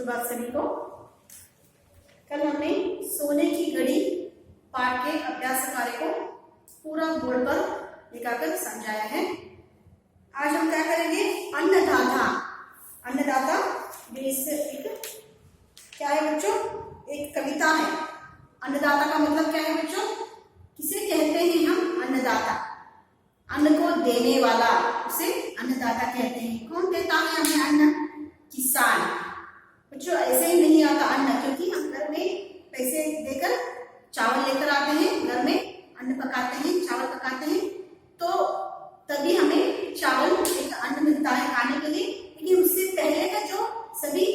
सुप्रभात सभी को। कल हमने सोने की घड़ी पाठ के अभ्यास कार्य को पूरा बोर्ड पर लिखाकर समझाया है। आज हम क्या करेंगे? अन्नदाता। अन्नदाता एक क्या है बच्चों? एक कविता है। अन्नदाता का मतलब क्या है बच्चों? किसे कहते हैं हम? अन्नदाता। अन्न को देने वाला उसे अन्नदाता कहते हैं। कौन देता है हमें अन्न? किसान। बच्चों ऐसे ही नहीं आता अन्न, क्योंकि हम घर में पैसे देकर चावल लेकर आते हैं, घर में अन्न पकाते हैं, चावल पकाते हैं, तो तभी हमें चावल एक अन्न मिलता है खाने के लिए। लेकिन उससे पहले का जो सभी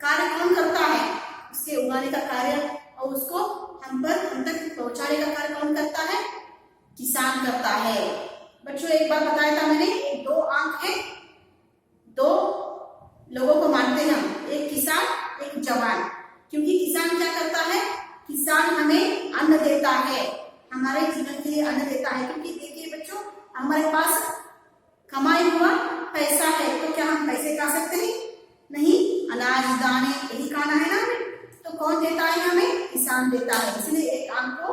कार्य कौन करता है? उसके उगाने का कार्य और उसको हम तक पहुंचाने का कार्य कौन करता है? किसान करता है। बच्चों एक बार बताया था मैंने, दो आंख है, दो लोगों को मानते हैं हम, एक किसान एक जवान। क्योंकि किसान क्या करता है? किसान हमें अन्न देता है, हमारे जीवन के लिए अन्न देता है। क्योंकि देखिए बच्चों, हमारे पास कमाई हुआ पैसा है, तो क्या हम पैसे खा सकते हैं? नहीं, अनाज दाने यही खाना है ना हमें। तो कौन देता है हमें? किसान देता है। इसलिए एक आंख को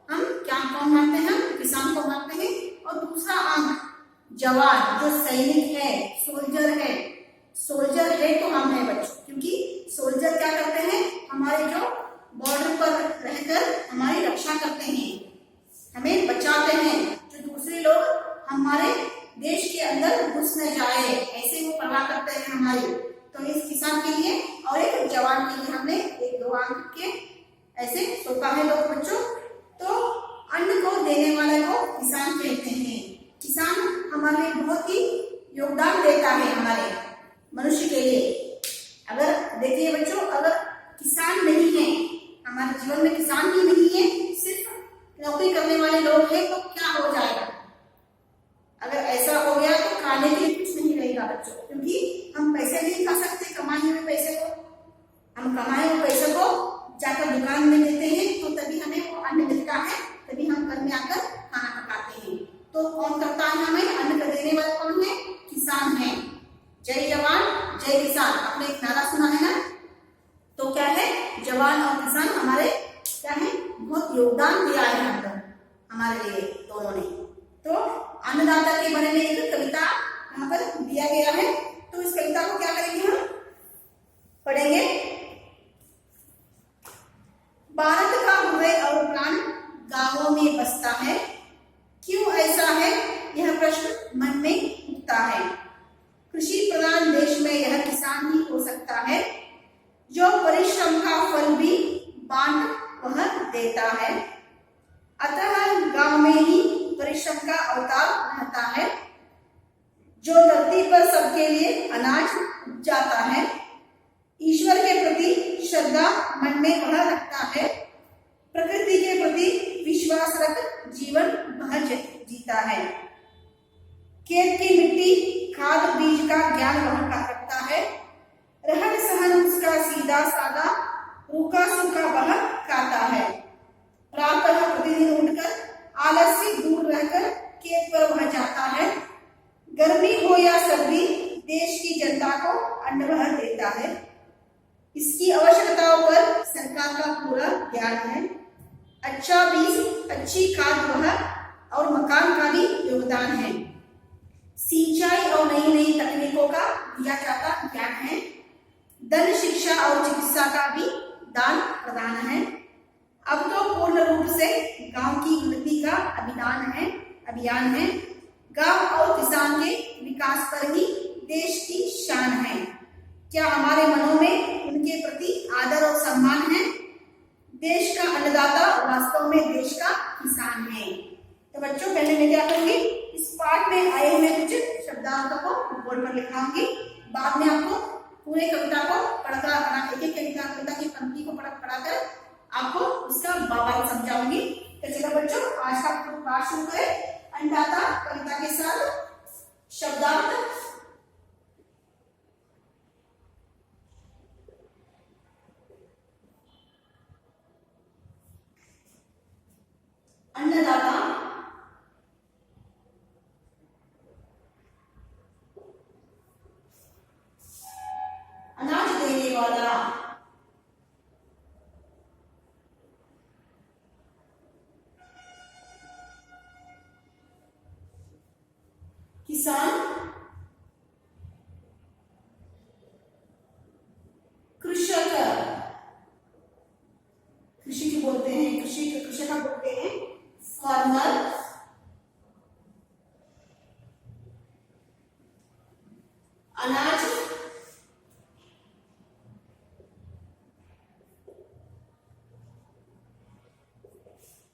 हम क्या कौन मानते हैं? किसान को मानते हैं। और दूसरा आंख जवान, जो सैनिक है, सोल्जर है। सोल्जर है तो हम है बच्चों, क्योंकि सोल्जर क्या करते हैं? हमारे जो बॉर्डर पर रहकर हमारी रक्षा करते हैं, हमें बचाते हैं। जो दूसरे लोग हमारे देश के अंदर घुस न जाए, ऐसे वो परवाह करते हैं हमारी। तो इस किसान के लिए और एक जवान के लिए हमने एक दो आंख के ऐसे सौंपा है लोग बच्चों। तो अन्न को देने वाले को किसान कहते हैं। किसान हमारे बहुत ही योगदान देता है हमारे मनुष्य के लिए। अगर देखिए बच्चों, अगर किसान नहीं है हमारे जीवन में, किसान ही नहीं है, सिर्फ नौकरी करने वाले लोग हैं, तो क्या हो जाएगा? अगर ऐसा हो गया तो खाने के लिए कुछ नहीं रहेगा बच्चों। क्योंकि हम पैसे नहीं खा सकते, कमाए हुए पैसे को हम कमाए हुए पैसे को जाकर दुकान में देते हैं, तो तभी हमें वो अन्न मिलता है, तभी हम घर में आकर खाना पकाते हैं। तो कौन करता है हमें अन्न का देने वाला? कौन है? किसान है। जय जवान जय किसान, आपने एक नारा सुना है ना? तो क्या है? जवान और किसान हमारे क्या है? बहुत योगदान दिया है हम लोग हमारे लिए दोनों ने। तो अन्नदाता के बारे में एक कविता यहाँ पर दिया गया है। तो इस कविता को क्या करेंगे? हम पढ़ेंगे। भारत का हृदय और प्राण गांवों में बसता है, क्यों ऐसा है यह प्रश्न मन में उठता है। कृषि प्रधान देश में यह किसान ही हो सकता है, जो परिश्रम का फल भी बांट वह देता है। अतः गांव में ही परिश्रम का अवतार रहता है, जो धरती पर सबके लिए अनाज उपजाता है। ईश्वर के प्रति श्रद्धा मन में वह रखता है, प्रकृति के प्रति विश्वास रख जीवन वह जीता है। खेत की मिट्टी खाद बीज का ज्ञान वह रखता है, रहन सहन उसका सीधा सादा, रूखा सूखा वह खाता है। प्रातः प्रतिदिन उठकर आलस्य दूर रहकर खेत पर वह जाता है। गर्मी हो या सर्दी देश की जनता को अन्न वह देता है। इसकी आवश्यकताओं पर सरकार का पूरा ध्यान है। अच्छा बीज अच्छी खाद वह और मकान का भी योगदान है। सिंचाई और नई नई तकनीकों का दिया जाता ज्ञान है। धन शिक्षा और चिकित्सा का भी दान प्रदान है। अब तो पूर्ण रूप से गांव की उन्नति का अभियान है। गांव और किसान के विकास पर ही देश की शान है। क्या हमारे मनों में उनके प्रति आदर और सम्मान है? देश का अन्नदाता वास्तव में देश का किसान है। तो बच्चों पहले मैं क्या करूंगी? इस पाठ में आए हुए कुछ शब्दार्थों को बोर्ड पर लिखाऊंगी। बाद में आपको पूरे कविता को पढ़कर एक कविता की पंक्ति को पढ़ाकर आपको उसका भावार्थ समझाऊंगी। तो चलो बच्चों, आज का पाठ शुरू करें। अन्नदाता कविता के साथ शब्दार्थ। अन्नदाता अनाज देने वाला, किसान, कृषक, कृषि की बोलते हैं, कृषक बोलते हैं फार्मर, अनाज,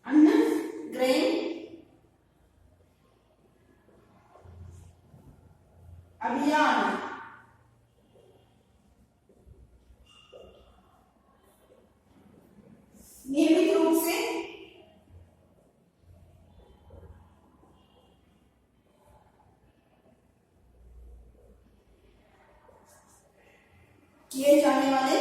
अन्न, ग्रेन, अभियान, नियमित रूप से, किए जाने वाले,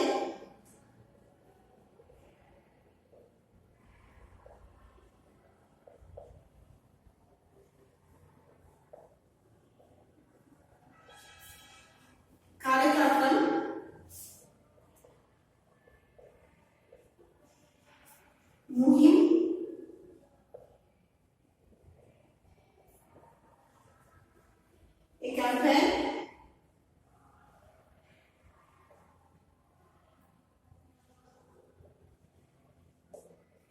कार्यक्रम, मुहिम, कैंपेन,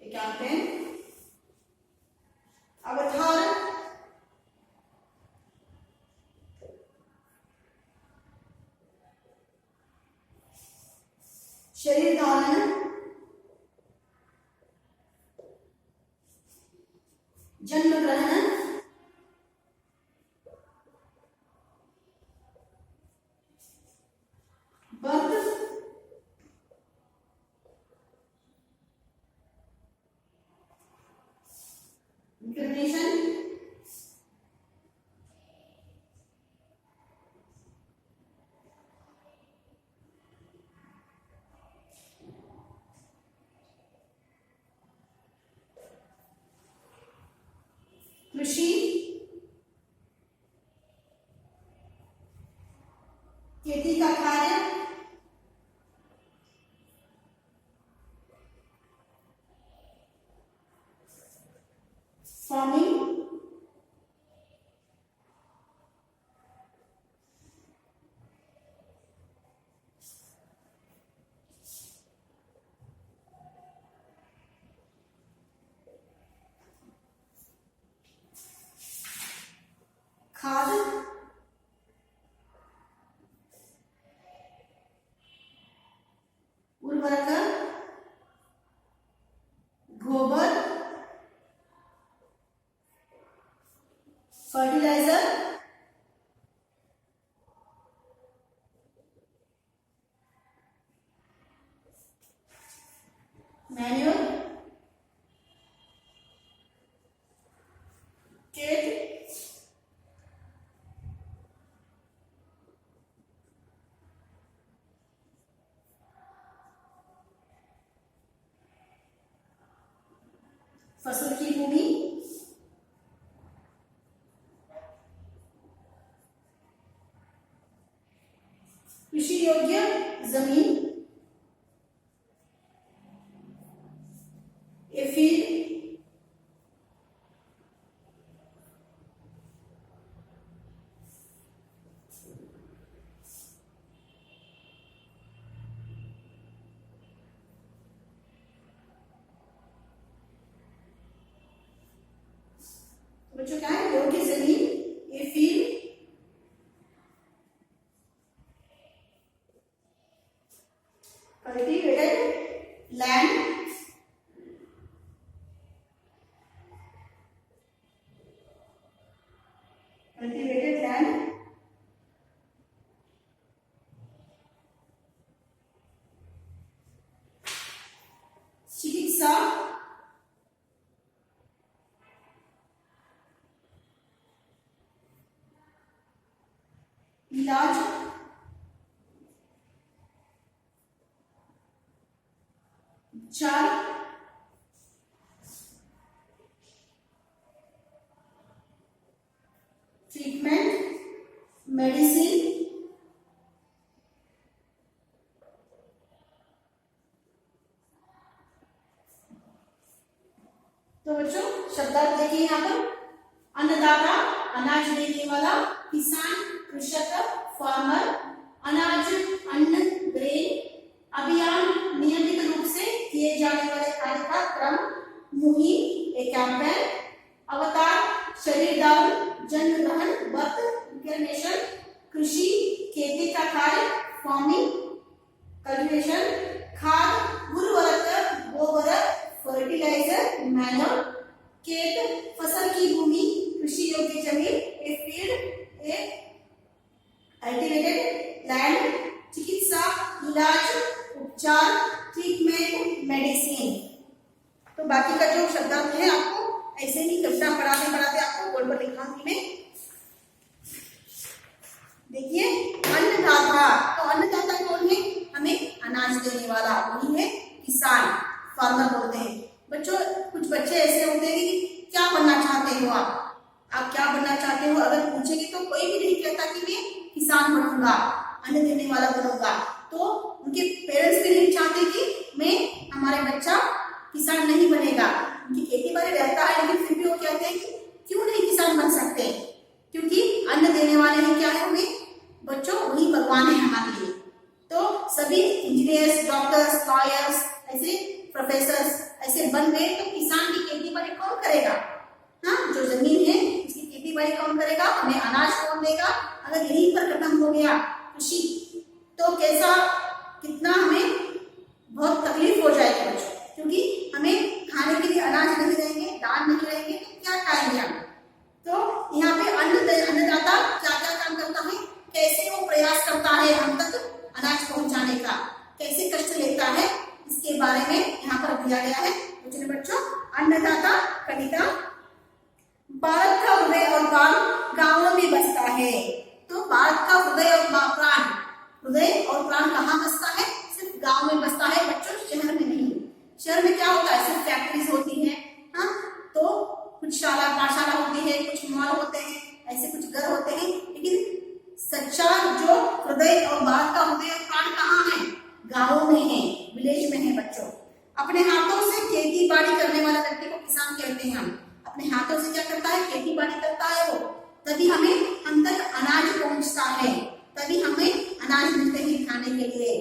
कैंपेन, अवधारण, शरीर धारण, जन्म ग्रहण, बर्थ, इंक्रिमिनेशन, कृषि, खेती का कार्य, फार्मिंग, खाद, उर्वरक, गोबर, फर्टिलाइजर, मैन्योर, खेत, फसल की भूमि, कृषि योग्य जमीन, ए फील्ड, बच्चों क्या है, योग्य जमीन, a field, cultivated land, cultivated land, चिकित्सा, इलाज, उपचार, ट्रीटमेंट, मेडिसिन, तो बच्चों शब्दार्थ देखिए यहाँ पर, अन्नदाता, अनाज देने वाला, किसान कृषक फार्मर, अनाज अन्न ग्रेन, अभियान नियमित रूप से किए जाने वाले कार्य का क्रम, मुहिम एक कैंपेन, अवतार शरीर दान, जन ग्रहण व्रत इंcarnation, कृषि खेती का कार्य फार्मिंग कल्टीवेशन, खाद उर्वरक गोबर फर्टिलाइजर मैन्योर, खेत फसल की भूमि कृषि योग्य जमीन, a field A cultivated land, चिकित्सा इलाज उपचार ट्रीटमेंट मेडिसिन। तो बाकी का जो शब्दार्थ है आपको ऐसे ही कक्षा पढ़ाते पढ़ाते आपको बोर्ड पर लिखाऊंगी मैं। देखिए अन्नदाता, तो अन्नदाता कौन है? हमें अनाज देने वाला वही है किसान, फार्मर बोलते हैं। बच्चों कुछ बच्चे ऐसे होते हैं कि क्या बनना चाहते हो आप क्या बनना चाहते हो अगर पूछेंगे तो कोई भी नहीं कहता कि मैं किसान बनूंगा, अन्न देने वाला बनूंगा। तो उनके पेरेंट्स भी नहीं चाहते कि मैं हमारे बच्चा किसान नहीं बनेगा। उनकी खेती बाड़ी रहता है लेकिन फिर भी वो कहते हैं कि क्यों नहीं किसान बन सकते, क्योंकि अन्न देने वाले हैं क्या है हमें बच्चों, वही भगवान है हमारे लिए। तो सभी इंजीनियर्स डॉक्टर्स लॉयर्स ऐसे प्रोफेसर्स ऐसे बन गए तो किसान की खेती बाड़ी कौन करेगा? हाँ, जो जमीन है उसकी खेती बाड़ी कौन करेगा? हमें अनाज कौन देगा? अगर यहीं पर खत्म हो गया कृषि तो कैसा कितना हमें बहुत तकलीफ हो जाएगी बच्चों, क्योंकि हमें खाने के लिए अनाज नहीं रहेंगे, दाल नहीं रहेंगे तो क्या खाएंगे हम? तो यहाँ पे अन्नदाता क्या क्या काम करता है, कैसे वो प्रयास करता है हम तक अनाज पहुंचाने का, कैसे कष्ट लेता है, इसके बारे में यहाँ पर दिया गया है। तो बच्चों अन्नदाता कविता, भारत का हृदय और प्राण गांवों में बसता है। तो भारत का हृदय और प्राण, हृदय और प्राण कहाँ बसता है? सिर्फ गांव में बसता है बच्चों, शहर में नहीं। शहर में क्या होता है? सिर्फ फैक्ट्रीज होती है, हाँ, तो कुछ शाला पाठशाला होती है, कुछ मॉल होते हैं, ऐसे कुछ घर होते हैं, लेकिन सच्चा जो हृदय और भारत का हृदय और प्राण कहाँ है? गाँवों में है, विलेज में है बच्चों। अपने हाथों से खेती बाड़ी करने वाला व्यक्ति को किसान कहते हैं हम। अपने हाथों से क्या करता है? खेती बाड़ी करता है वो, तभी हमें हम तक अनाज पहुंचता है, तभी हमें अनाज मिलते हैं खाने के लिए।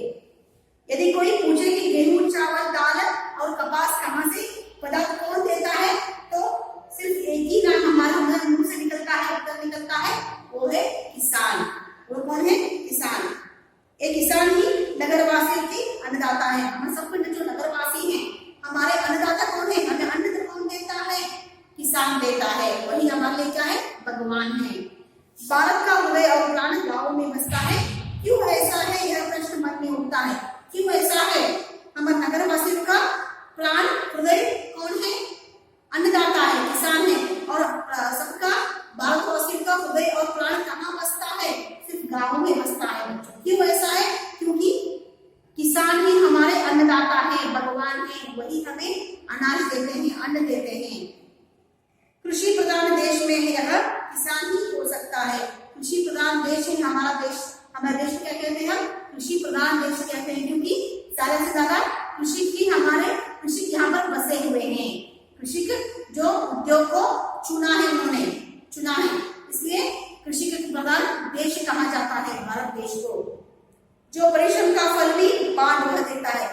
यदि कोई पूछे कि गेहूं चावल दाल और कपास कहाँ से पदार्थ कौन देता है, तो सिर्फ एक ही नाम हमारे मुंह से निकलता है, उत्तर निकलता है, वो है किसान। वो कौन है? किसान। एक किसान ही नगरवासियों की अन्नदाता है। हम सब जो नगरवासी हैं हमारे अन्नदाता कौन है? हमें अन्न कौन देता है? किसान देता है, वही हमारे लिए क्या है? भगवान है। भारत का हृदय और प्राण गाँव में बसता है। क्यों ऐसा है? यह प्रश्न मन में उठता है, क्यों ऐसा है? हमारे नगरवासियों का प्राण हृदय कौन है? अन्नदाता है, किसान है, और सबका भारतवासियों का हृदय और प्राण कहाँ बसता है? सिर्फ गाँव में बसता है बच्चों। क्यों ऐसा है? क्योंकि किसान ही हमारे अन्नदाता है, भगवान है, वही हमें अनाज देते हैं, अन्न देते हैं। कृषि प्रधान देश में यह किसान ही हो सकता है। कृषि प्रधान देश है हमारा देश। हमारा देश क्या कहते हैं हम? कृषि प्रधान देश कहते हैं, क्योंकि ज्यादा से ज्यादा कृषि यहाँ पर बसे हुए हैं। कृषि जो उद्योग को चुना है, उन्होंने चुना है, इसलिए कृषि प्रधान देश कहा जाता है भारत देश को। जो परिश्रम का फल भी बाढ़ वह देता है।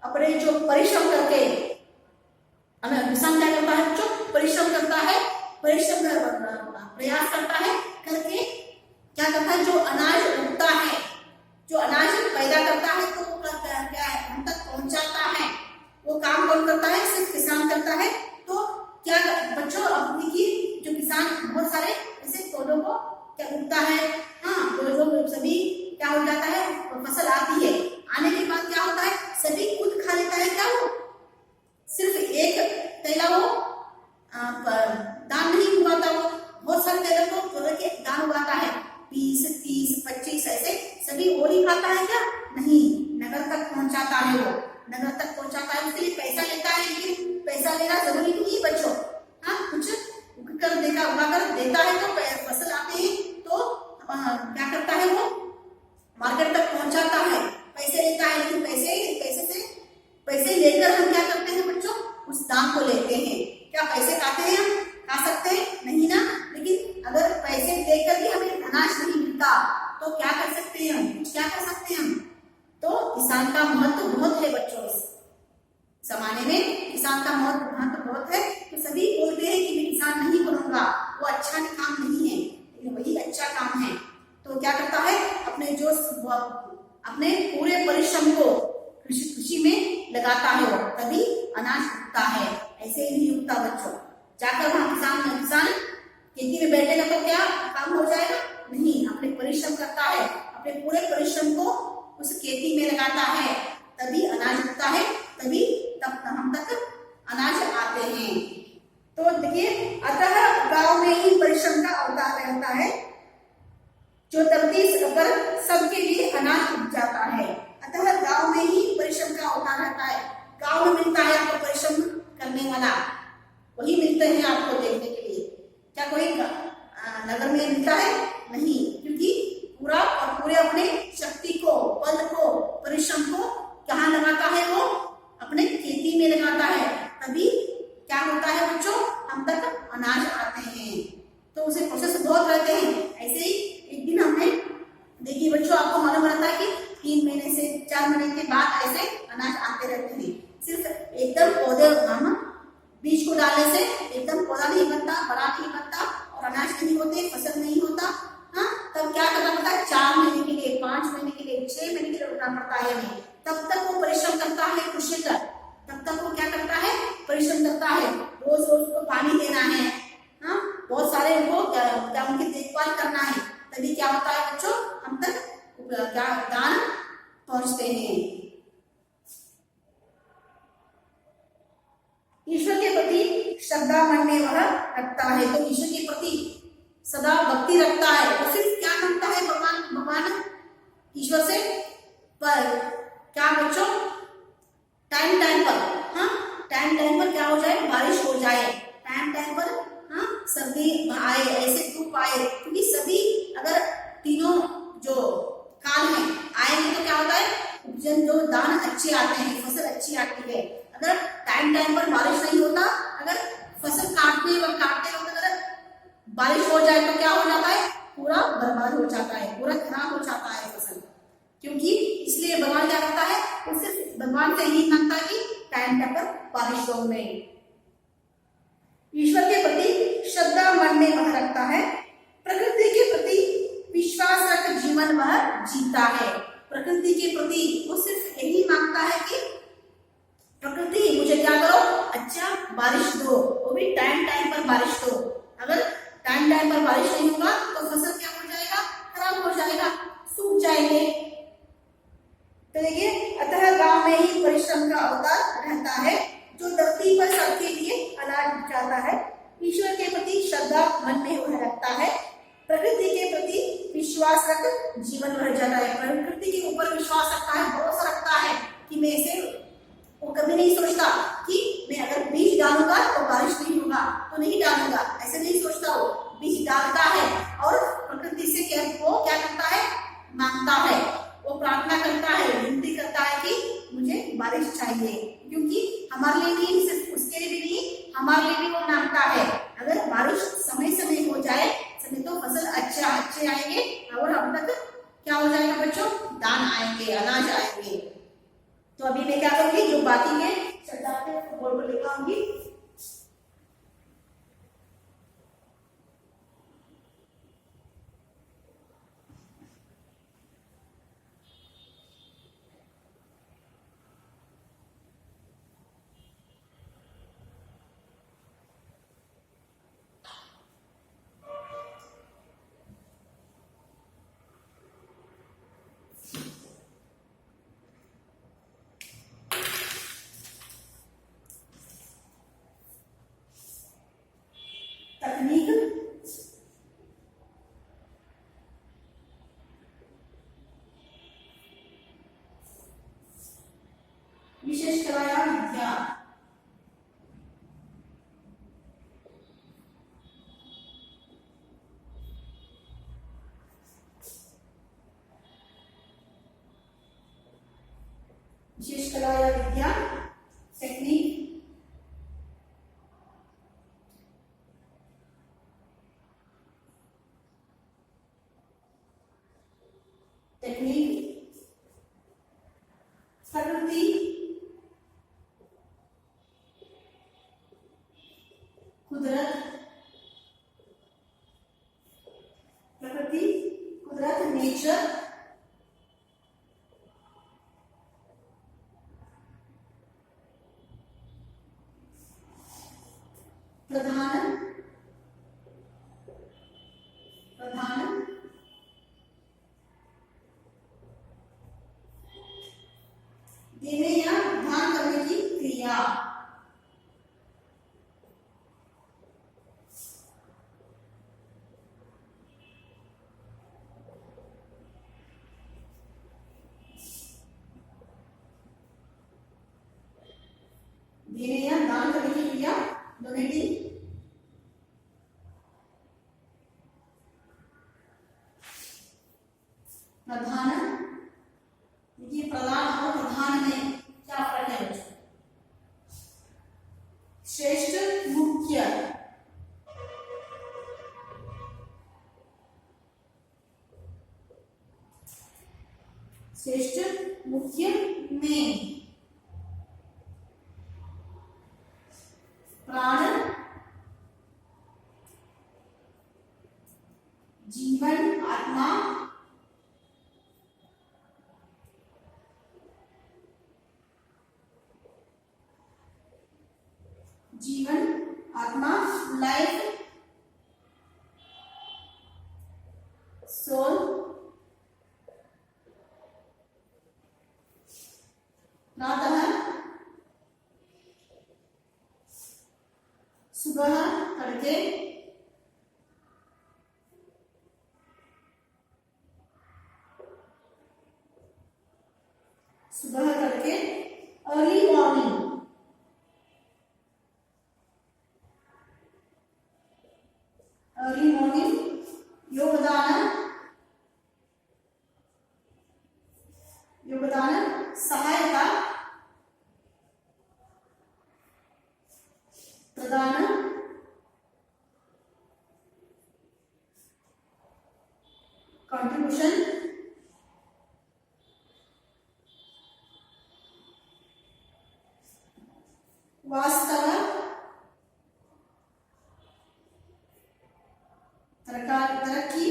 अपने जो परिश्रम करके हमें किसान क्या करता है? जो परिश्रम करता है, परिश्रम प्रयास करता है, करके क्या करता है? जो अनाज उगता है, जो अनाज पैदा करता है, तो क्या है? हम तक पहुंचाता है। वो काम कौन करता है? सिर्फ किसान करता है। तो क्या बच्चों अब देखिए, जो किसान बहुत सारे ऐसे पौधों को क्या उगता है, हाँ, जो सभी क्या हो जाता है? फसल आती है, आने के बाद क्या होता है? सभी खुद खा लेता है। क्या वो सिर्फ एक तेला वो दान नहीं उगाता, वो बहुत सारे तेलों को तोड़ के दान उगाता है, 20, 30, 25 ऐसे सभी वो ही खाता है क्या? नहीं, नगर तक पहुंचाता है। वो नगर तक पहुंचाता है, उसके लिए पैसा लेता है, लेकिन पैसा लेना जरूरी नहीं है बच्चों। हाँ, कुछ उगा कर देता है तो फसल आते हैं तो ऐसे देखकर भी हमें अनाज नहीं मिलता तो क्या कर सकते हैं हम, कुछ क्या कर सकते हैं हम। तो किसान का महत्व बहुत है बच्चों, इस जमाने में किसान का महत्व बहुत है। तो सभी बोलते हैं कि मैं किसान नहीं बनूंगा, वो अच्छा काम नहीं है, लेकिन वही अच्छा काम है। तो क्या करता है, अपने पूरे परिश्रम को कृषि में लगाता है, वो तभी अनाज उगता है, ऐसे ही नहीं उगता बच्चों। जाकर वहां किसान खेती में बैठेगा तो क्या काम हो जाएगा, नहीं, अपने परिश्रम करता है, अपने पूरे परिश्रम को उस खेती में लगाता है, तभी अनाज उगता है, तभी तब हम तक अनाज आते हैं। तो देखिए, अतः गांव में ही परिश्रम का अवतार रहता है, जो धरती पर सबके लिए अनाज उग जाता है। अतः गांव में ही परिश्रम का अवतार रहता है। गांव में मिलता है आपको परिश्रम करने वाला, वही मिलते हैं आपको देखने के लिए। क्या कोई नगर में मिलता है, नहीं, क्योंकि पूरे अपने शक्ति को, बल को, परिश्रम को कहाँ लगाता है, वो अपने खेती में लगाता है, तभी क्या होता है बच्चों, हम तक अनाज आते हैं। तो उसे प्रोसेस बहुत रहते हैं। ऐसे ही एक दिन हमने देखिए बच्चों, आपको मालूम रहता है कि 3 महीने से 4 महीने के बाद ऐसे अनाज आते रहते हैं। सिर्फ एकदम पौधे हम बीज को डालने से एकदम पौधा नहीं बनता, बड़ा नहीं बनता और अनाज नहीं होते, फसल नहीं होता। हाँ, तब क्या करना पड़ता है, 4 महीने के लिए, 5 महीने के लिए, 6 महीने के लिए रुकना पड़ता है हमें। तब तक वो परिश्रम करता है कृषक, तब तक वो क्या करता है, परिश्रम करता है, रोज रोज को पानी देना है, हाँ, बहुत सारे उनको उनकी देखभाल करना है, तभी क्या होता है बच्चों, हम तक दान पहुंचते हैं। ईश्वर के प्रति श्रद्धा मन में वह रखता है, तो ईश्वर के प्रति सदा भक्ति रखता है। तो सिर्फ क्या मांगता है भगवान ईश्वर से, पर क्या बच्चों, टाइम पर, हाँ, टाइम पर क्या हो जाए, बारिश हो जाए, टाइम पर, हाँ, सर्दी आए, ऐसे धूप आए, क्योंकि सभी अगर तीनों जो काल है आएंगे तो क्या होता है, उपजन जो दान अच्छे आते हैं, फसल अच्छी आती है। अगर टाइम पर बारिश नहीं होता, अगर फसल काटते वक्त अगर बारिश हो जाए तो क्या हो जाता है, पूरा बर्बाद हो जाता है, पूरा खराब हो जाता है फसल। क्योंकि इसलिए भगवान क्या करता है, वो सिर्फ भगवान से ही मांगता है कि टाइम पर बारिश हो गई। ईश्वर के प्रति श्रद्धा मन में वह रखता है, प्रकृति के प्रति विश्वास रख जीवन वह जीता है। प्रकृति के प्रति वो सिर्फ यही मांगता है कि प्रकृति मुझे क्या करो, अच्छा बारिश दो, वो भी टाइम पर बारिश दो। अगर टाइम पर बारिश नहीं होगा तो फसल क्या हो जाएगा, खराब हो जाएगा, सूख जाएंगे। तो देखिए, अतः गांव में ही परिश्रम का अवतार रहता है, जो धरती पर सबके लिए अनाज जाता है। ईश्वर के प्रति श्रद्धा मन में वह रखता है, प्रकृति के प्रति विश्वास रख जीवन भर जाता है। प्रकृति के ऊपर विश्वास रखता है, भरोसा रखता है कि मैं इसे, वो कभी नहीं सोचता कि मैं अगर बीज डालूंगा तो बारिश नहीं होगा तो नहीं डालूंगा, ऐसे नहीं सोचता। वो बीज डालता है और प्रकृति से वो क्या करता है, मांगता है, वो प्रार्थना करता है, विनती करता है कि मुझे बारिश चाहिए, क्योंकि हमारे लिए नहीं, सिर्फ उसके लिए भी नहीं, हमारे लिए भी वो मांगता है। अगर बारिश समय हो जाए तो फसल अच्छे आएंगे और हम तक क्या हो जाएगा बच्चों, दान आएंगे, अनाज आएंगे। तो अभी मैं क्या करूंगी, जो बाकी के शब्दार्थ है बोल कर लेकर आऊंगी। तकनीक, विशेष कला या विद्या। विशेष कला या विद्या, टेक्निक, प्रकृति, कुदरत, नेचर, प्रधान, देने या ध्यान करने की क्रिया, देने या दान करने की क्रिया, डोनेटिंग, प्रधान, देखिए प्रधान और प्रधान में क्या फर्क है बच्चों? श्रेष्ठ, मुख्य, श्रेष्ठ मुख्य में, प्राण, जीवन, आत्मा, जीवन, आत्मा, लाइफ, सोल, प्रातः, सुबह, तड़के, सुबह तड़के, अर्ली मॉर्निंग, अर्ली मॉर्निंग, योगदान, योगदान, सहायता, प्रदान, कंट्रीब्यूशन, वास्तव, तरक्की,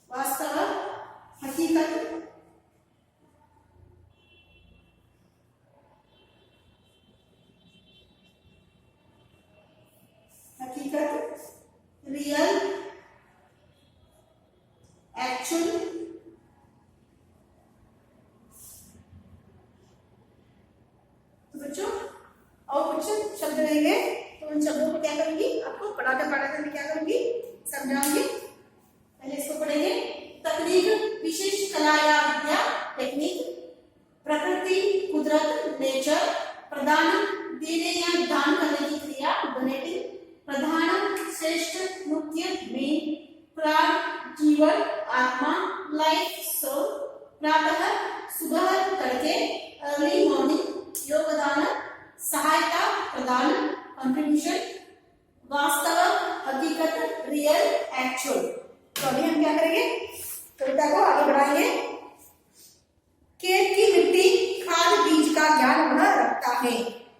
वास्तव, हकीकत, हकीकत, रियल, एक्चुअल, तो बच्चों और कुछ शब्द रहेंगे तो उन शब्दों को क्या करूंगी, आपको पढ़ाते पढ़ाते मैं क्या करूंगी, समझाऊंगी। पहले इसको पढ़ेंगे। तकनीक, विशेष कला या विद्या, टेक्निक, प्रकृति, कुदरत, नेचर, प्रदान, देने या दान करने की क्रिया, डोनेटिंग, प्रधान, श्रेष्ठ, मुख्य, में, प्राण, जीवन, आत्मा, लाइफ, सोल, प्रातः, सुबह, तड़के, अर्ली मॉर्निंग, योगदान, सहायता, प्रदान, कंट्रीब्यूशन, वास्तव, हकीकत, रियल, एक्चुअल। तो अभी हम क्या करेंगे, कविता को आगे बढ़ाएंगे। खेत की मिट्टी खाद बीज का ज्ञान वह रखता है।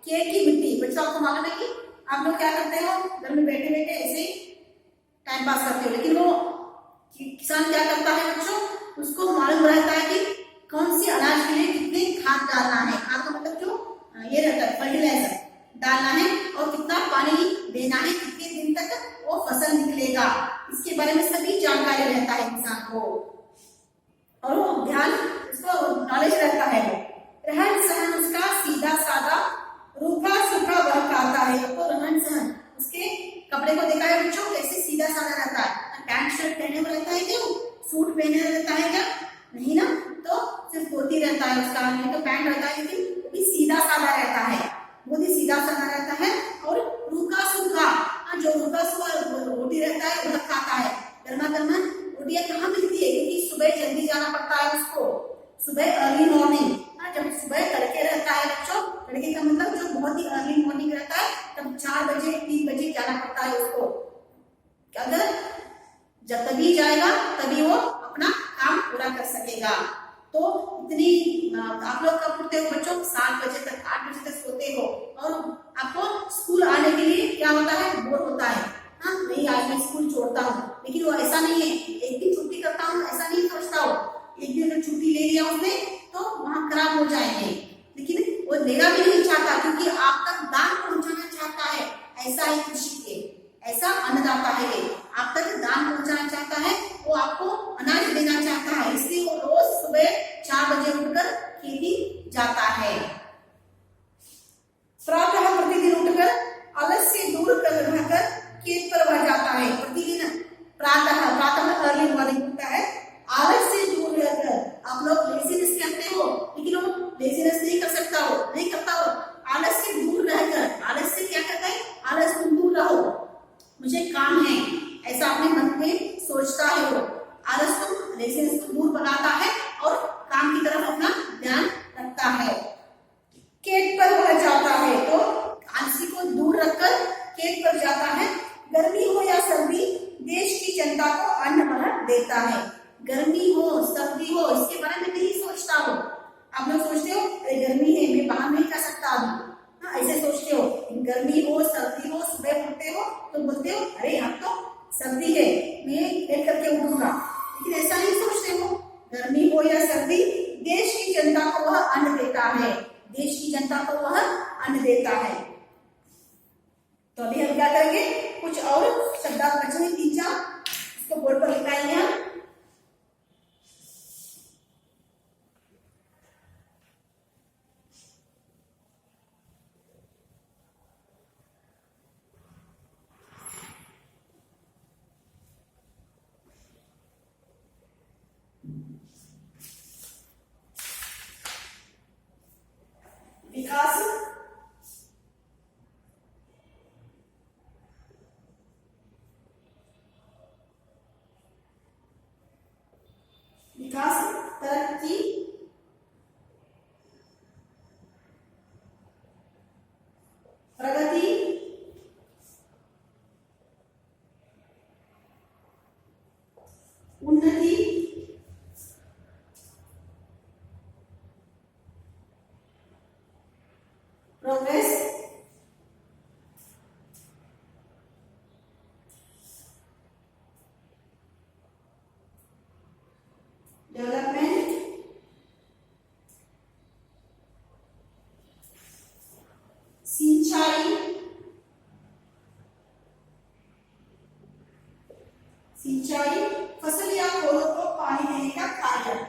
खेत की मिट्टी, बच्चों आपको मालूम है कि आप लोग क्या करते हो, घर में बैठे बैठे ऐसे ही टाइम पास करते हो, लेकिन वो किसान क्या करता है बच्चों, उसको मालूम रहता है कि कौन सी अनाज के लिए कितनी खाद डालना है। खाद का मतलब जो ये रहता है फर्टिलाइजर डालना है और कितना पानी देना है, कितने दिन तक वो फसल निकलेगा, इसके बारे में सभी जानकारी रहता है इंसान को और वो ध्यान उसको नॉलेज रहता है। रहन सहन उसका सीधा सादा, रूखा सूखा वह खाता है। आपको रहन सहन, उसके कपड़े को देखा है बच्चों, कैसे सीधा साधा रहता है। पैंट शर्ट पहने हुए रहता है क्या, सूट पहने रहता है क्या, नहीं ना, तो सिर्फ धोती रहता है उसका, नहीं तो पैंट रहता है, लेकिन वो भी सीधा साधा रहता है, बहुत ही सीधा साधा रहता है। और रूखा सूखा, जो रूखा सूखा रोटी रहता है वह खाता है। गर्मा गर्मा रोटियां कहाँ मिलती है, क्योंकि सुबह जल्दी जाना पड़ता है उसको, सुबह अर्ली मॉर्निंग। जब सुबह तड़के रहता है बच्चों, तड़के का मतलब जो बहुत ही अर्ली मॉर्निंग रहता है, तब 4 बजे 3 बजे जाना पड़ता है उसको। अगर जब तभी जाएगा तभी वो अपना काम पूरा कर सकेगा। तो इतनी आप लोग कब उठते हो बच्चों, 7 बजे तक 8 बजे तक सोते हो, और आपको स्कूल आने के लिए क्या होता है, बोर होता है। हाँ, नहीं आज मैं स्कूल छोड़ता हूँ, लेकिन वो ऐसा नहीं है, एक दिन छुट्टी करता हूँ ऐसा नहीं सोचता हो। एक दिन अगर छुट्टी ले लिया उसने तो वहाँ खराब हो जाएंगे, लेकिन वो लेना भी नहीं चाहता क्योंकि आप तक दान पहुंचाना चाहता है। ऐसा ही कृषि के, ऐसा अन्नदाता है, ये आप तक दान पहुंचाना चाहता है, वो आपको अनाज देना चाहता है, इसलिए वो रोज सुबह 4 बजे उठकर खेती जाता है। प्रातः प्रतिदिन उठकर आलस से दूर कर रहकर खेत पर वह जाता है। प्रतिदिन प्रातः अर्ली मॉर्निंग उठता है, आलस से दूर रहकर। आप लोग लेजीनेस कहते हो, लेकिन वो लेजीनेस नहीं कर सकता हो, नहीं करता हो। आलस से दूर रहकर, आलस से क्या करता है, आलस तुम दूर रहो, मुझे काम है, ऐसा अपने मन में सोचता है वो। आलस को, लेजीनेस को दूर बनाता है और काम की तरफ अपना ध्यान रखता है। खेत पर वह जाता है, तो आलसी को दूर रखकर खेत पर जाता है। गर्मी हो या सर्दी, देश की जनता को अन्न वह देता है। गर्मी हो सर्दी हो इसके बारे में नहीं सोचता हो। आप लोग सोचते हो अरे गर्मी है मैं बाहर नहीं जा सकता अभी, हाँ ऐसे सोचते हो। गर्मी हो सर्दी हो, सुबह उठते हो तो बोलते हो अरे अब तो सर्दी है मैं लेट करके उठूंगा, लेकिन ऐसा नहीं सोचते हो। गर्मी हो या सर्दी, देश की जनता को वह अन्न देता है, देश की जनता को वह अन्न देता है। तो अभी हम क्या करेंगे, कुछ और शब्दार्थ बचे 3-4, इसको बोर्ड पर लिखाएंगे हम। विकास, विकास, तरक्की, प्रगति, उन्नति, प्रोग्रेस, डेवलपमेंट, सिंचाई, सिंचाई, फसल या पौधों को पानी देने का कार्य।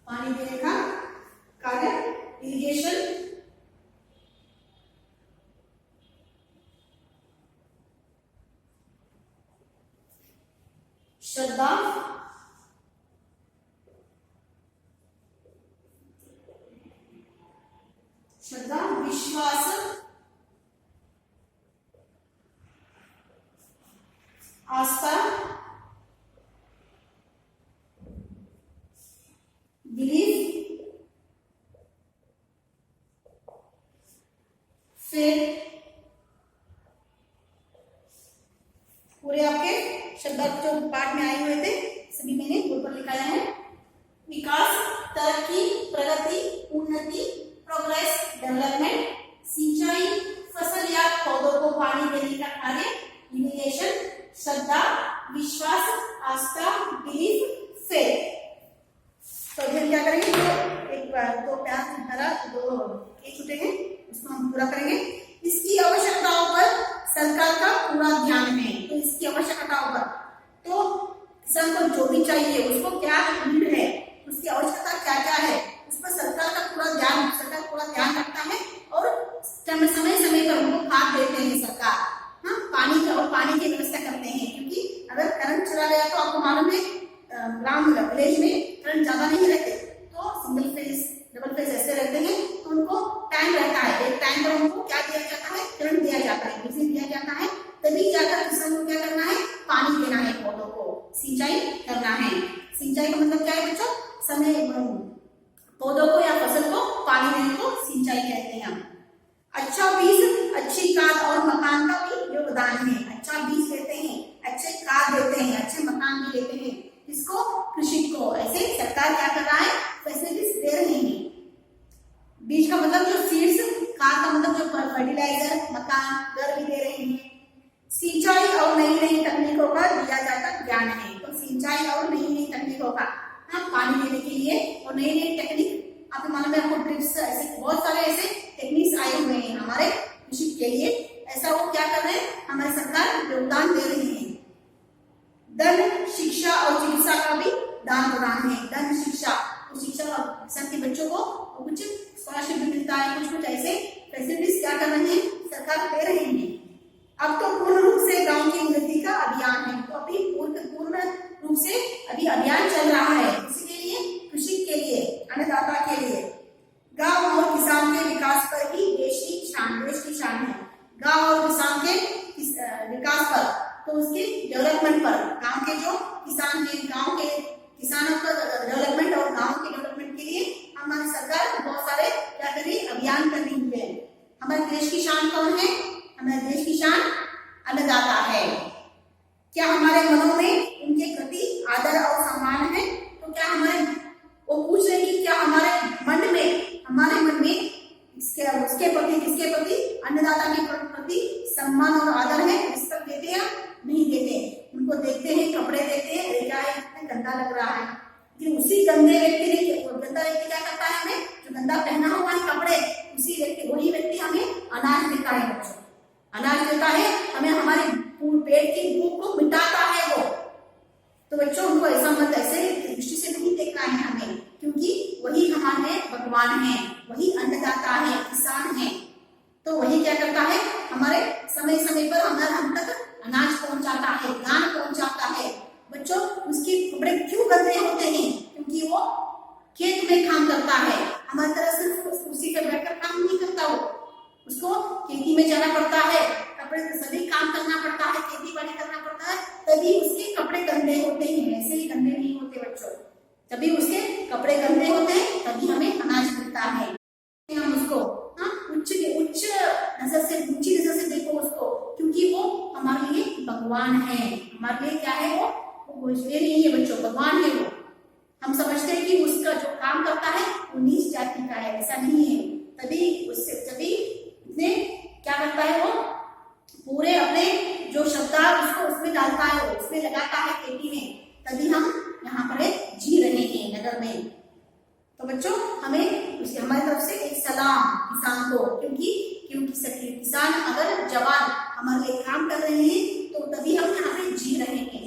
पानी देने का कार्य, इरिगेशन, श्रद्धा, श्रद्धा, विश्वास, आस्था, बिलीफ, फेथ। पूरे आपके शब्दार्थ जो पाठ में आए हुए थे सभी मैंने बोर्ड पर लिखाया है। विकास, तरक्की, प्रगति, उन्नति, प्रोग्रेस, डेवलपमेंट, सिंचाई, फसल या पौधों को पानी देने का कार्य, इरिगेशन, श्रद्धा, विश्वास, आस्था, बिलीफ, फेथ। तो अभी हम क्या करेंगे, एक बार दो प्यार की तरह दो एक छुटे हैं उसको हम पूरा करेंगे। इसकी आवश्यकताओं पर सरकार का पूरा ध्यान है। तो इसकी आवश्यकताओं पर, तो किसान को जो भी चाहिए उसको क्या नीड है, उसकी आवश्यकता क्या क्या है, उस पर सरकार का पूरा ध्यान अच्छा बीज, अच्छी खाद और मकान का भी योगदान है। अच्छा बीज देते हैं, अच्छे खाद देते हैं, अच्छे मकान भी देते हैं, किसको? कृषि को। ऐसे सरकार क्या कर रहा है? फैसिलिटीज दे रही है। बीज का मतलब जो सीड्स, खाद का मतलब जो फर्टिलाइजर, मकान, घर भी दे रहे हैं। सिंचाई और नई नई तकनीकों का दिया जाता ज्ञान है। तो सिंचाई और नई नई तकनीकों का, हाँ, पानी देने के लिए और नई नई टेक्निक, आपको मालूम है, आपको ड्रिप्स, ऐसे बहुत सारे ऐसे टेक्निक्स आए हुए हैं हमारे कृषि के लिए। ऐसा वो क्या कर रहे हैं? हमारी सरकार योगदान दे रही है। धन, शिक्षा और चिकित्सा का भी दान प्रदान है। धन, शिक्षा, तो शिक्षा के बच्चों को कुछ स्कॉलरशिप भी मिलता है, कुछ कुछ ऐसे फैसिलिटीज क्या कर रहे हैं? सरकार दे रही है। अब तो पूर्ण रूप से गांव की उन्नति का अभियान है। तो अभी पूर्ण रूप से अभी अभियान चल रहा है। इसके लिए, कृषि के लिए, अन्नदाता के लिए। गांव और किसान के विकास पर ही देश की शान है। गांव और किसान के विकास पर, तो उसके डेवलपमेंट पर, गांव के जो किसान के, गांव के किसानों का डेवलपमेंट और गांव के डेवलपमेंट के लिए हमारी सरकार बहुत सारे क्या कर रही है? अभियान कर रही है। हमारे देश की शान कौन है? हमारे देश की शान अन्नदाता है। क्या हमारे मनों में उनके प्रति आदर और सम्मान है? तो क्या हमारे, वो पूछ रहे कि क्या हमारे मन में उसके प्रति, किसके प्रति? अन्नदाता के प्रति सम्मान और आदर है? रिस्पेक्ट देते हैं? नहीं देते। उनको देखते हैं, कपड़े देते हैं, क्या है, इतना गंदा लग रहा है, लेकिन उसी गंदा व्यक्ति क्या करता है? हमें जो गंदा पहना हुआ है कपड़े, वही व्यक्ति हमें अनाज देता है। बच्चों, अनाज देता है हमें, हमारे पेट की भूख को मिटाता है वो। तो बच्चों, उनको ऐसा मत, ऐसे दृष्टि से नहीं देखना है हमें, क्योंकि वही हमारे भगवान है, वही अन्नदाता है, किसान है। तो वही क्या करता है? हमारे समय समय पर हम तक अनाज पहुंचाता है, ज्ञान पहुंचाता है। बच्चों, उसके कपड़े क्यों गंदे होते हैं? क्योंकि वो खेत में काम करता है। हमारी तरह सिर्फ कुर्सी पर बैठकर काम नहीं करता वो, उसको खेती में जाना पड़ता है, कपड़े सभी काम करना पड़ता है, खेती बाड़ी करना पड़ता है, तभी उसके कपड़े गंदे होते हैं। ऐसे ही गंदे नहीं होते बच्चों, तभी उसके कपड़े गंदे होते हैं, तभी हमें अनाज मिलता है। हम उसको उच्च ऊंची नजर से देखो उसको, क्योंकि वो हमारे लिए भगवान है। हमारे लिए क्या है? वो ये नहीं है बच्चों, भगवान है वो। हम समझते हैं कि उसका जो काम करता है वो नीच जाति का है, ऐसा नहीं है। तभी इतने क्या करता है? वो पूरे अपने जो शब्दार्थ उसको उसमें डालता है, उसमें लगाता है खेती में, तभी हम यहाँ पर जी रहे हैं नगर में। तो बच्चों, हमें हमारी तरफ से एक सलाम किसान को, क्योंकि किसान अगर जवान हमारे लिए काम कर रहे हैं तो तभी हम यहाँ पे जी रहे हैं,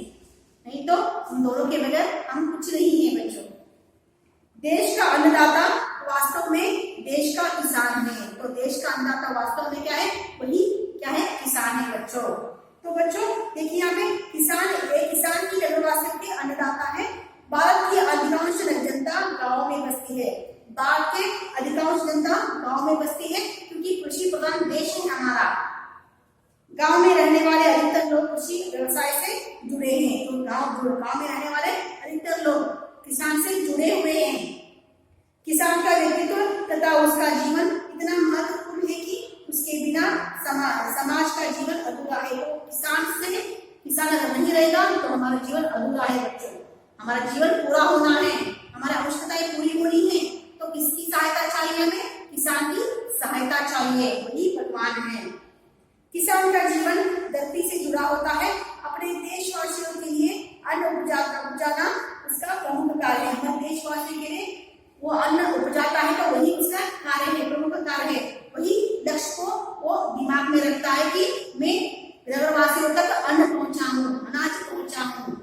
नहीं तो उन दोनों के बगैर हम कुछ नहीं है बच्चों। देश का अन्नदाता वास्तव में देश का किसान है। तो देश का अन्नदाता वास्तव में क्या है? वही क्या है? किसान है बच्चों। तो बच्चों देखिए, यहाँ पे किसान की नगरवासियों के अन्नदाता है। भारत की अधिकांश जनता गाँव में बसती है। भारत के अधिकांश जनता गाँव में बसती है, क्योंकि कृषि प्रधान देश है हमारा। गांव में रहने वाले अधिकतर लोग कृषि व्यवसाय से जुड़े हैं। तो गांव में रहने वाले अधिकतर लोग किसान से जुड़े हुए हैं। किसान का व्यक्तित्व तथा उसका जीवन इतना महत्वपूर्ण है कि उसके बिना समाज का जीवन अधूरा है। तो किसान अगर नहीं रहेगा तो हमारा जीवन अधूरा है बच्चों। हमारा जीवन पूरा होना है, हमारी आवश्यकताएं पूरी होनी है, तो किसकी सहायता चाहिए? हमें किसान की सहायता चाहिए, वही भगवान है। किसान का जीवन धरती से जुड़ा होता है। अपने देशवासियों के लिए अन्न उपजाना उसका प्रमुख कार्य है। हमारे देशवासियों के लिए वो अन्न उपजाता है, तो वही उसका कार्य है, प्रमुख कार्य है। वही लक्ष्य को वो दिमाग में रखता है कि मैं नगरवासियों तक अन्न पहुंचाऊं, अनाज पहुंचाऊं।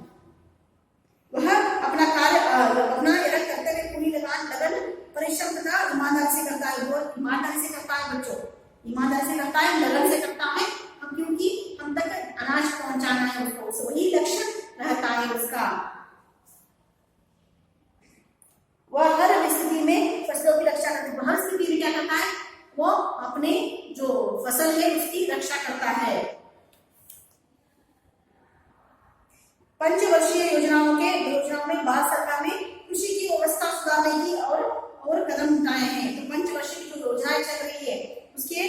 वह अपना कार्य, अपना कर्तव्य पूरी लगन, परिश्रम तथा ईमानदारी से करता है। वो ईमानदारी से करता है बच्चों, ईमानदारी से करता है, लगन से करता है। हम क्योंकि हम तक अनाज पहुंचाना है उसको, वही लक्ष्य रहता है उसका। वह हर स्थिति में फसलों की रक्षा करता है। हर स्थिति में क्या करता है? वो अपने जो फसल है उसकी रक्षा करता है। पंचवर्षीय योजनाओं में भारत सरकार ने कृषि की व्यवस्था सुधारने की और कदम उठाए हैं। तो पंचवर्षीय जो योजनाएं चल रही है उसके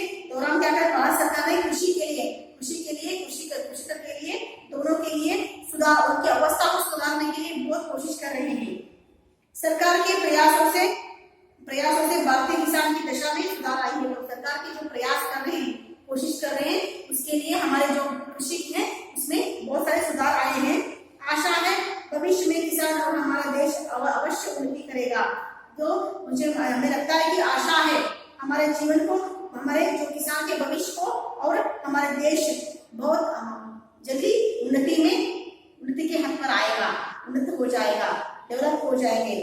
जीवन को, हमारे जो किसान के भविष्य को और हमारे देश बहुत जल्दी उन्नति के हद पर आएगा, उन्नत हो जाएगा, डेवलप हो जाएंगे।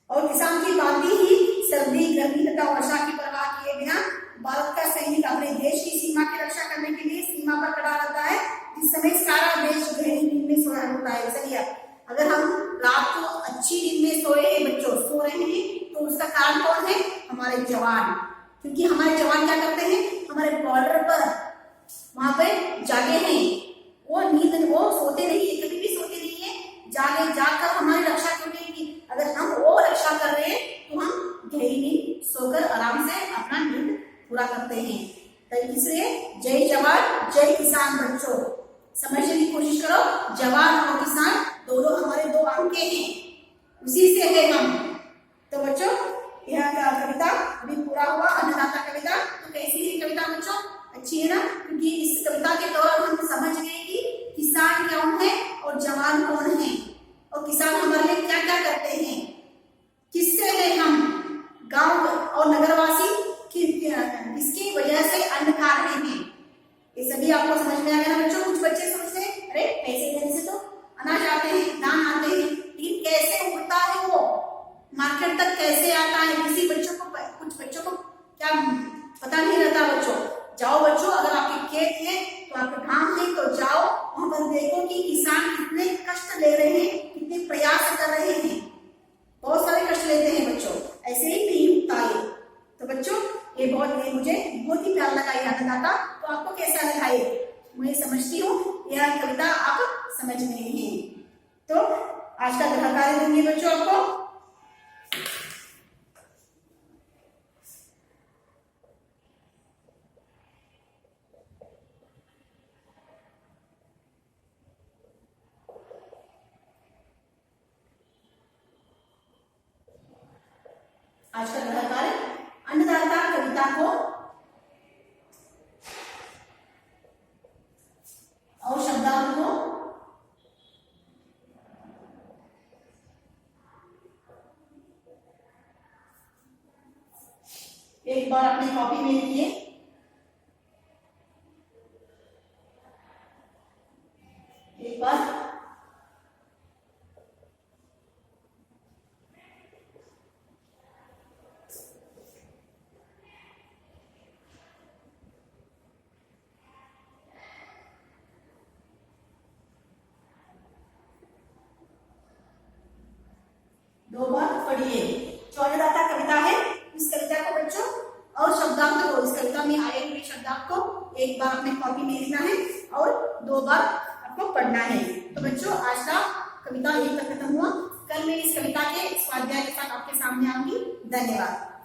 और किसान की बातें ही सर्दी, गर्मी तथा वर्षा की परवाह किए बिना भारत का सैनिक अपने देश की सीमा की रक्षा करने के लिए सीमा पर खड़ा रहता है। इस समय सारा देश गहरी नींद में सोया होता है। चलिए, अगर हम रात को अच्छी नींद में सोए हैं, बच्चों सो रहे हैं, तो उसका कारण कौन है? हमारे जवान। क्योंकि हमारे जवान क्या करते हैं? हमारे बॉर्डर पर वहां पे जागे हैं। वो सोते नहीं है, कभी भी सोते नहीं है, जागे जाकर हमारी रक्षा करने की। अगर हम वो रक्षा कर रहे हैं तो हम गहरी नींद सोकर आराम से अपना नींद पूरा करते हैं। तो इसलिए जय जवान जय किसान बच्चों, समझने की कोशिश करो। जवान और किसान दोनों हमारे दो अंके हैं, उसी से है हम। तो बच्चों, यह कविता अभी पूरा हुआ, अन्नदाता कविता। तो कैसी है कविता बच्चों? अच्छी है ना? क्योंकि इस कविता के दौरान हम समझ गए कि किसान कौन है और जवान कौन है, और किसान हमारे लिए क्या क्या करते हैं, किससे है हम गांव और नगरवासी किसकी वजह से अन्न खा रहे हैं। ये सभी आपको समझ में आ गया ना बच्चों? कुछ बच्चे सोचते हैं अरे पैसे देने से तो अनाज आते हैं, दान आते हैं, लेकिन कैसे उड़ता है वो मार्केट तक, कैसे आता है? कुछ बच्चों को क्या पता नहीं रहता। बच्चों जाओ, बच्चों अगर आपके खेत है तो आपके गांव है तो जाओ, वहां पर देखो कि किसान कितने कष्ट ले रहे हैं, कितने प्रयास कर रहे हैं। बहुत सारे कष्ट लेते हैं बच्चों, ऐसे ही नहीं उगता है। तो बच्चों मुझे बहुत ही प्यारा लगा यह अन्नदाता। तो आपको कैसा लगा? मैं समझती हूँ यह कविता आप समझ गए हैं। तो आज का गृह कार्य दूंगी बच्चों आपको। आज का गृह कार्य, अन्नदाता कविता को और शब्दार्थ को एक बार अपनी कॉपी में लिखिए। एक बार दो बार पढ़िए। जो अन्नदाता कविता है, इस कविता को बच्चों और शब्दार्थ को, इस कविता में आए हुए शब्दार्थ को एक बार अपने कॉपी में लिखना है और 2 बार आपको पढ़ना है। तो बच्चों आज का कविता यहीं तक खत्म हुआ। कल मैं इस कविता के स्वाध्याय के साथ आपके सामने आऊंगी। धन्यवाद।